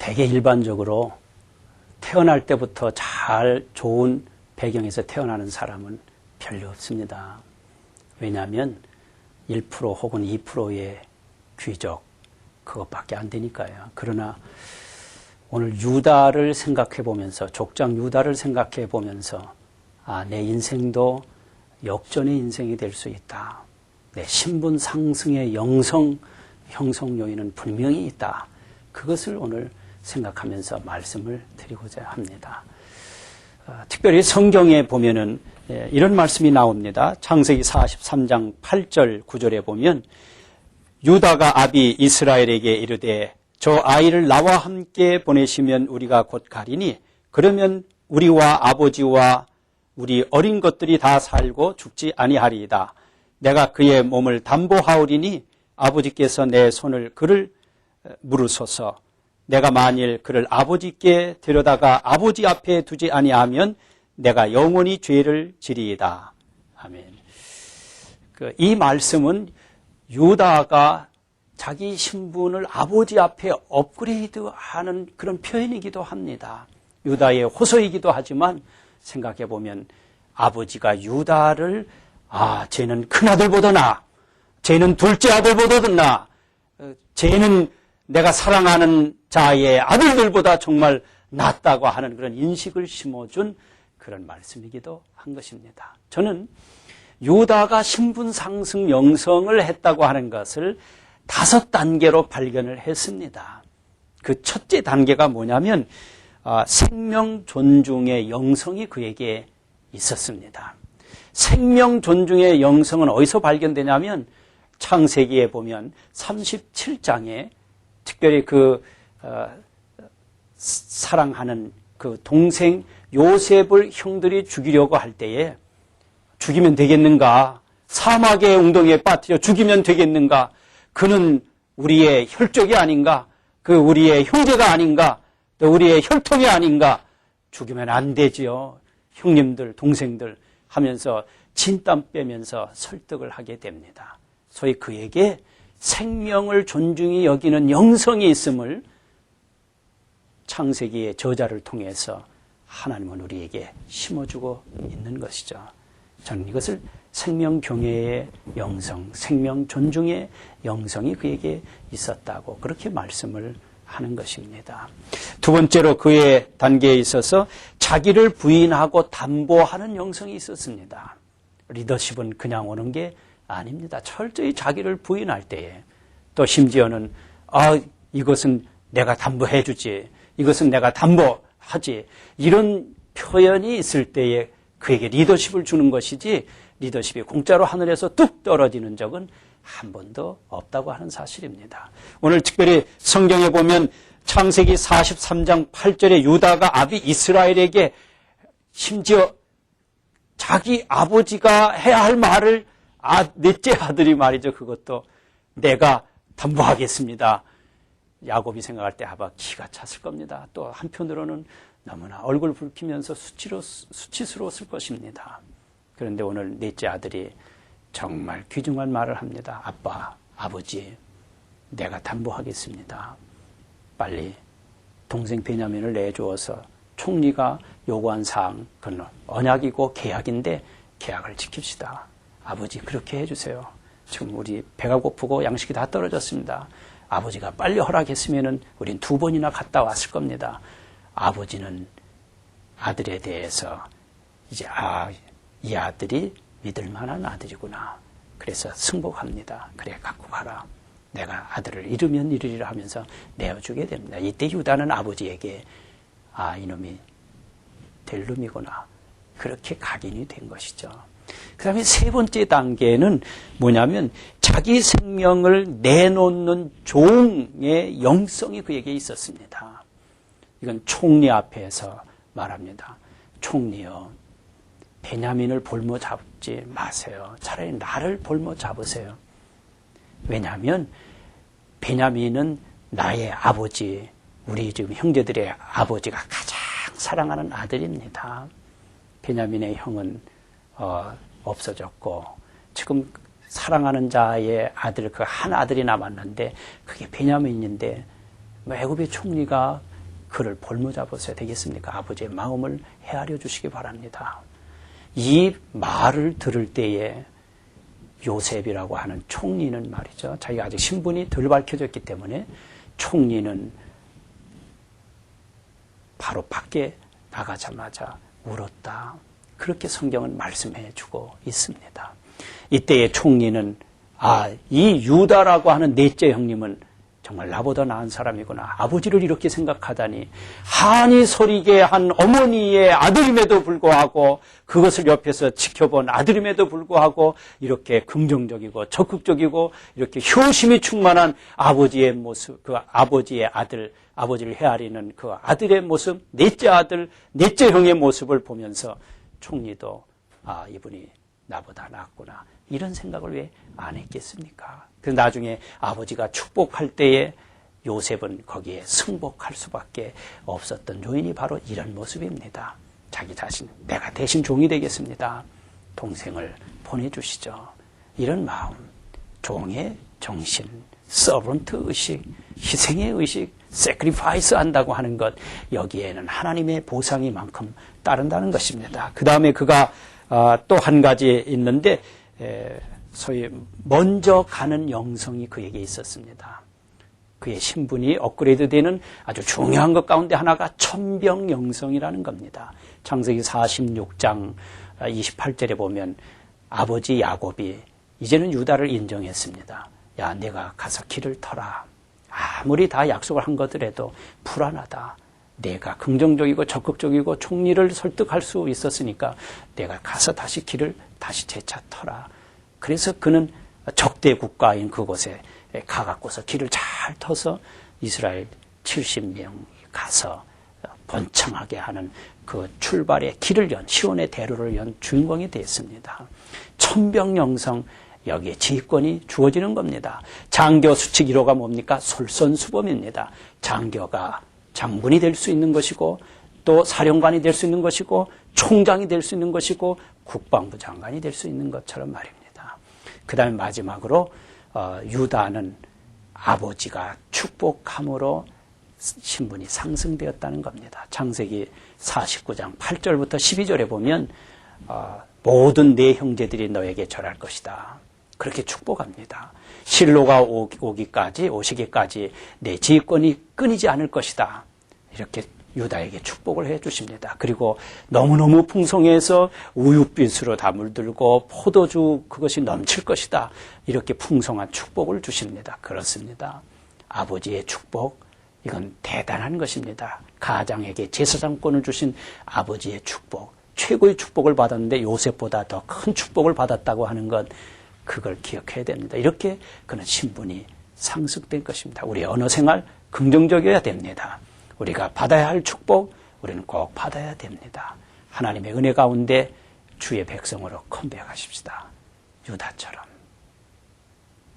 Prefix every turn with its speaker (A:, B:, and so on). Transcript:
A: 되게 일반적으로 태어날 때부터 잘 좋은 배경에서 태어나는 사람은 별로 없습니다. 왜냐하면 1% 혹은 2%의 귀족, 그것밖에 안 되니까요. 그러나 오늘 유다를 생각해 보면서, 족장 유다를 생각해 보면서, 내 인생도 역전의 인생이 될 수 있다. 내 신분 상승의 영성 형성 요인은 분명히 있다. 그것을 오늘 생각하면서 말씀을 드리고자 합니다. 특별히 성경에 보면은 이런 말씀이 나옵니다. 창세기 43장 8절 9절에 보면 유다가 아비 이스라엘에게 이르되 저 아이를 나와 함께 보내시면 우리가 곧 가리니 그러면 우리와 아버지와 우리 어린 것들이 다 살고 죽지 아니하리이다. 내가 그의 몸을 담보하오리니 아버지께서 내 손을 그를 물으소서. 내가 만일 그를 아버지께 데려다가 아버지 앞에 두지 아니하면 내가 영원히 죄를 지리이다. 아멘. 이 말씀은 유다가 자기 신분을 아버지 앞에 업그레이드하는 그런 표현이기도 합니다. 유다의 호소이기도 하지만 생각해 보면 아버지가 유다를 쟤는 큰아들보다 나, 쟤는 둘째 아들보다 나, 쟤는 내가 사랑하는 자의 아들들보다 정말 낫다고 하는 그런 인식을 심어준 그런 말씀이기도 한 것입니다. 저는 유다가 신분 상승 영성을 했다고 하는 것을 5단계로 발견을 했습니다. 그 첫째 단계가 뭐냐면 생명 존중의 영성이 그에게 있었습니다. 생명 존중의 영성은 어디서 발견되냐면 창세기에 보면 37장에 특별히 사랑하는 그 동생 요셉을 형들이 죽이려고 할 때에 죽이면 되겠는가? 사막의 웅덩이에 빠뜨려 죽이면 되겠는가? 그는 우리의 혈족이 아닌가? 우리의 형제가 아닌가? 또 우리의 혈통이 아닌가? 죽이면 안 되지요. 형님들, 동생들 하면서 진땀 빼면서 설득을 하게 됩니다. 소위 그에게 생명을 존중히 여기는 영성이 있음을 창세기의 저자를 통해서 하나님은 우리에게 심어주고 있는 것이죠. 저는 이것을 생명 경외의 영성, 생명 존중의 영성이 그에게 있었다고 그렇게 말씀을 하는 것입니다. 두 번째로 그의 단계에 있어서 자기를 부인하고 담보하는 영성이 있었습니다. 리더십은 그냥 오는 게 아닙니다. 철저히 자기를 부인할 때에 또 심지어는 이것은 내가 담보해 주지, 이것은 내가 담보하지, 이런 표현이 있을 때에 그에게 리더십을 주는 것이지 리더십이 공짜로 하늘에서 뚝 떨어지는 적은 한 번도 없다고 하는 사실입니다. 오늘 특별히 성경에 보면 창세기 43장 8절에 유다가 아비 이스라엘에게 심지어 자기 아버지가 해야 할 말을 넷째 아들이 말이죠. 그것도 내가 담보하겠습니다. 야곱이 생각할 때 기가 찼을 겁니다. 또 한편으로는 너무나 얼굴 붉히면서 수치스러웠을 것입니다. 그런데 오늘 넷째 아들이 정말 귀중한 말을 합니다. 아빠, 아버지, 내가 담보하겠습니다. 빨리 동생 베냐민을 내주어서 총리가 요구한 사항, 그건 언약이고 계약인데 계약을 지킵시다. 아버지 그렇게 해주세요. 지금 우리 배가 고프고 양식이 다 떨어졌습니다. 아버지가 빨리 허락했으면 우린 2번이나 갔다 왔을 겁니다. 아버지는 아들에 대해서 이제 이 아들이 믿을 만한 아들이구나. 그래서 승복합니다. 그래 갖고 가라. 내가 아들을 잃으면 이르리라 하면서 내어주게 됩니다. 이때 유다는 아버지에게 이놈이 될 놈이구나. 그렇게 각인이 된 것이죠. 그 다음에 세 번째 단계는 뭐냐면 자기 생명을 내놓는 종의 영성이 그에게 있었습니다. 이건 총리 앞에서 말합니다. 총리요, 베냐민을 볼모 잡지 마세요. 차라리 나를 볼모 잡으세요. 왜냐하면 베냐민은 나의 아버지, 우리 지금 형제들의 아버지가 가장 사랑하는 아들입니다. 베냐민의 형은 없어졌고 지금 사랑하는 자의 아들, 그 한 아들이 남았는데 그게 베냐민인데 애굽의 총리가 그를 볼모잡으셔야 되겠습니까? 아버지의 마음을 헤아려 주시기 바랍니다. 이 말을 들을 때에 요셉이라고 하는 총리는 말이죠. 자기가 아직 신분이 덜 밝혀졌기 때문에 총리는 바로 밖에 나가자마자 울었다. 그렇게 성경은 말씀해 주고 있습니다. 이때의 총리는 이 유다라고 하는 넷째 형님은 정말 나보다 나은 사람이구나. 아버지를 이렇게 생각하다니. 한이 소리게 한 어머니의 아들임에도 불구하고 그것을 옆에서 지켜본 아들임에도 불구하고 이렇게 긍정적이고 적극적이고 이렇게 효심이 충만한 아버지의 모습, 그 아버지의 아들, 아버지를 헤아리는 그 아들의 모습, 넷째 아들, 넷째 형의 모습을 보면서 총리도 이분이 나보다 낫구나. 이런 생각을 왜 안 했겠습니까? 그 나중에 아버지가 축복할 때에 요셉은 거기에 승복할 수밖에 없었던 요인이 바로 이런 모습입니다. 자기 자신, 내가 대신 종이 되겠습니다. 동생을 보내주시죠. 이런 마음, 종의 정신, 서번트 의식, 희생의 의식, sacrifice 한다고 하는 것, 여기에는 하나님의 보상이 만큼 따른다는 것입니다. 그 다음에 그가 또 한 가지 있는데 소위 먼저 가는 영성이 그에게 있었습니다. 그의 신분이 업그레이드되는 아주 중요한 것 가운데 하나가 천병영성이라는 겁니다. 창세기 46장 28절에 보면 아버지 야곱이 이제는 유다를 인정했습니다. 야, 내가 가서 길을 터라. 아무리 다 약속을 한 것들에도 불안하다. 내가 긍정적이고 적극적이고 총리를 설득할 수 있었으니까 내가 가서 다시 길을 다시 재차 터라. 그래서 그는 적대 국가인 그곳에 가갖고서 길을 잘 터서 이스라엘 70명이 가서 번창하게 하는 그 출발의 길을 연, 시온의 대로를 연 주인공이 됐습니다. 천병영성, 여기에 지휘권이 주어지는 겁니다. 장교 수칙 1호가 뭡니까? 솔선수범입니다. 장교가 장군이 될 수 있는 것이고 또 사령관이 될 수 있는 것이고 총장이 될 수 있는 것이고 국방부 장관이 될 수 있는 것처럼 말입니다. 그 다음에 마지막으로 유다는 아버지가 축복함으로 신분이 상승되었다는 겁니다. 창세기 49장 8절부터 12절에 보면 모든 내 형제들이 너에게 절할 것이다. 그렇게 축복합니다. 실로가 오시기까지 내 지휘권이 끊이지 않을 것이다. 이렇게 유다에게 축복을 해 주십니다. 그리고 너무너무 풍성해서 우윳빛으로 다 물들고 포도주 그것이 넘칠 것이다. 이렇게 풍성한 축복을 주십니다. 그렇습니다. 아버지의 축복, 이건 대단한 것입니다. 가장에게 제사장권을 주신 아버지의 축복, 최고의 축복을 받았는데 요셉보다 더 큰 축복을 받았다고 하는 것, 그걸 기억해야 됩니다. 이렇게 그는 신분이 상승된 것입니다. 우리의 언어 생활 긍정적이어야 됩니다. 우리가 받아야 할 축복, 우리는 꼭 받아야 됩니다. 하나님의 은혜 가운데 주의 백성으로 컴백하십시다. 유다처럼.